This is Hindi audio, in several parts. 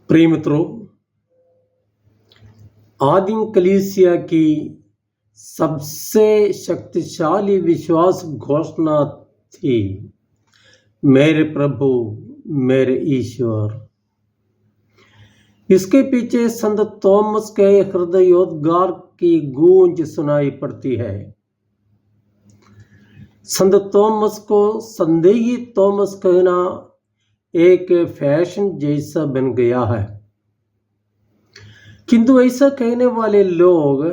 प्रिय मित्रों, आदिम कलीसिया की सबसे शक्तिशाली विश्वास घोषणा थी, मेरे प्रभु मेरे ईश्वर। इसके पीछे संत थॉमस के हृदयोद्गार की गूंज सुनाई पड़ती है। संत थॉमस को संदेही थॉमस कहना एक फैशन जैसा बन गया है, किंतु ऐसा कहने वाले लोग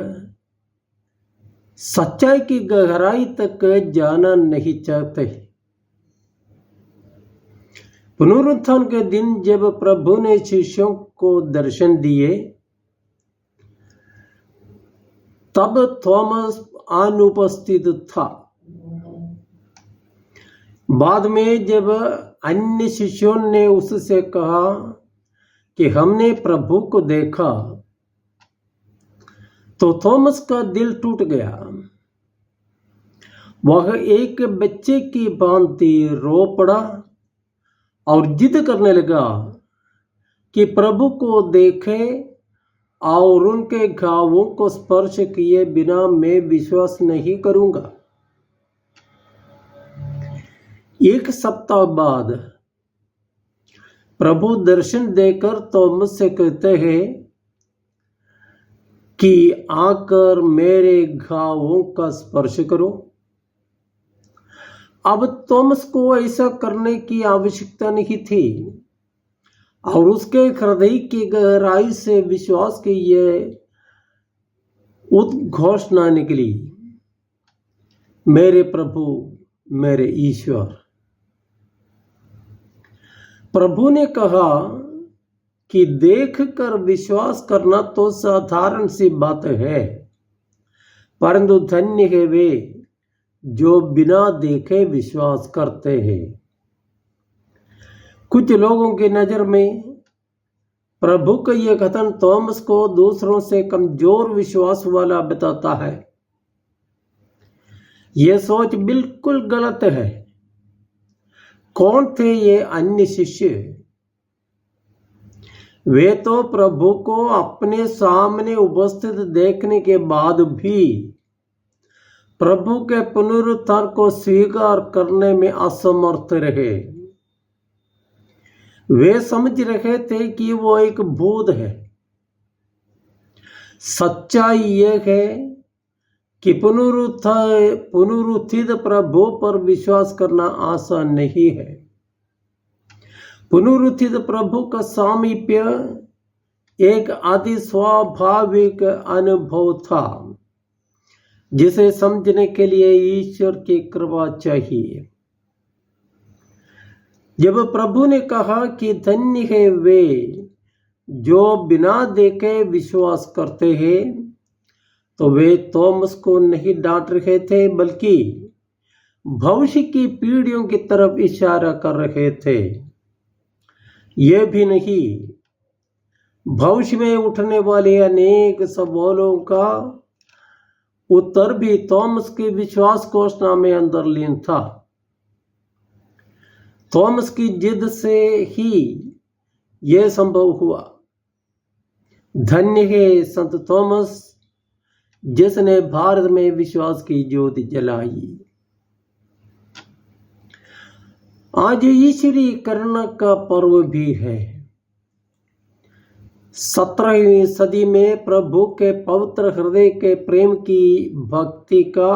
सच्चाई की गहराई तक जाना नहीं चाहते। पुनरुत्थान के दिन जब प्रभु ने शिष्यों को दर्शन दिए, तब थॉमस अनुपस्थित था। बाद में जब अन्य शिष्यों ने उससे कहा कि हमने प्रभु को देखा, तो थॉमस का दिल टूट गया। वह एक बच्चे की भांति रो पड़ा और जिद करने लगा कि प्रभु को देखे और उनके घावों को स्पर्श किए बिना मैं विश्वास नहीं करूंगा। एक सप्ताह बाद प्रभु दर्शन देकर थॉमस से कहते हैं कि आकर मेरे घावों का स्पर्श करो। अब थॉमस को ऐसा करने की आवश्यकता नहीं थी और उसके हृदय की गहराई से विश्वास की यह उद्घोषणा निकली, मेरे प्रभु मेरे ईश्वर। प्रभु ने कहा कि देखकर विश्वास करना तो साधारण सी बात है, परंतु धन्य है वे जो बिना देखे विश्वास करते हैं। कुछ लोगों की नजर में प्रभु का यह कथन थॉमस को दूसरों से कमजोर विश्वास वाला बताता है। यह सोच बिल्कुल गलत है। कौन थे ये अन्य शिष्य? वे तो प्रभु को अपने सामने उपस्थित देखने के बाद भी प्रभु के पुनरुत्थान को स्वीकार करने में असमर्थ रहे। वे समझ रहे थे कि वो एक भूत है। सच्चाई यह है कि पुनरुत्थित प्रभु पर विश्वास करना आसान नहीं है। पुनरुत्थित प्रभु का सामीप्य एक अति स्वाभाविक अनुभव था, जिसे समझने के लिए ईश्वर की कृपा चाहिए। जब प्रभु ने कहा कि धन्य है वे जो बिना देखे विश्वास करते हैं, तो वे थॉमस को नहीं डांट रहे थे, बल्कि भविष्य की पीढ़ियों की तरफ इशारा कर रहे थे। यह भी नहीं, भविष्य में उठने वाले अनेक सवालों का उत्तर भी थॉमस की विश्वास घोषणा में अंतर्लीन था। थॉमस की जिद से ही यह संभव हुआ। धन्य है संत थॉमस जिसने भारत में विश्वास की ज्योति जलाई। आज ईश्वरीय करुणा का पर्व भी है। 17वीं सदी में प्रभु के पवित्र हृदय के प्रेम की भक्ति का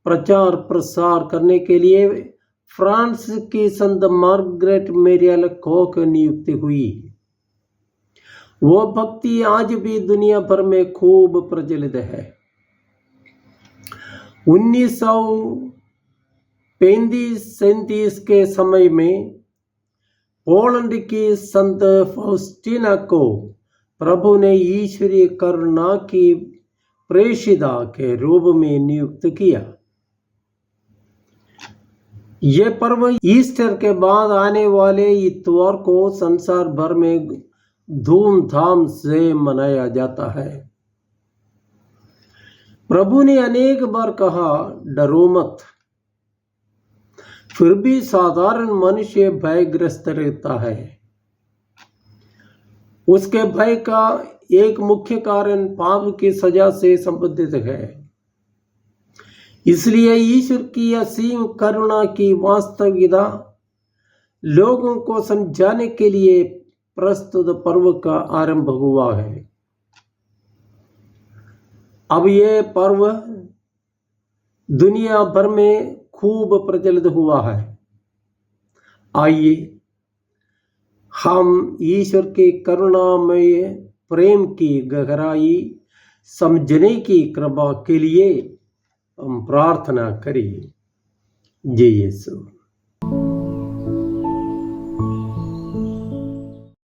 प्रचार प्रसार करने के लिए फ्रांस की संत मार्गरेट मेरी अलैकोक नियुक्ति हुई। वो भक्ति आज भी दुनिया भर में खूब प्रचलित है। 1935-37 के समय में पोलैंड की संत फाउस्टीना को प्रभु ने ईश्वरीय करुणा की प्रेषिता के रूप में नियुक्त किया। यह पर्व ईस्टर के बाद आने वाले इतवार को संसार भर में धूमधाम से मनाया जाता है। प्रभु ने अनेक बार कहा, डरो मत। फिर भी साधारण मनुष्य भयग्रस्त रहता है। उसके भय का एक मुख्य कारण पाप की सजा से संबंधित है। इसलिए ईश्वर की असीम करुणा की वास्तविकता लोगों को समझाने के लिए प्रस्तुत पर्व का आरंभ हुआ है। अब यह पर्व दुनिया भर में खूब प्रचलित हुआ है। आइए हम ईश्वर के करुणामय प्रेम की गहराई समझने की कृपा के लिए हम प्रार्थना करें। जय यीशु।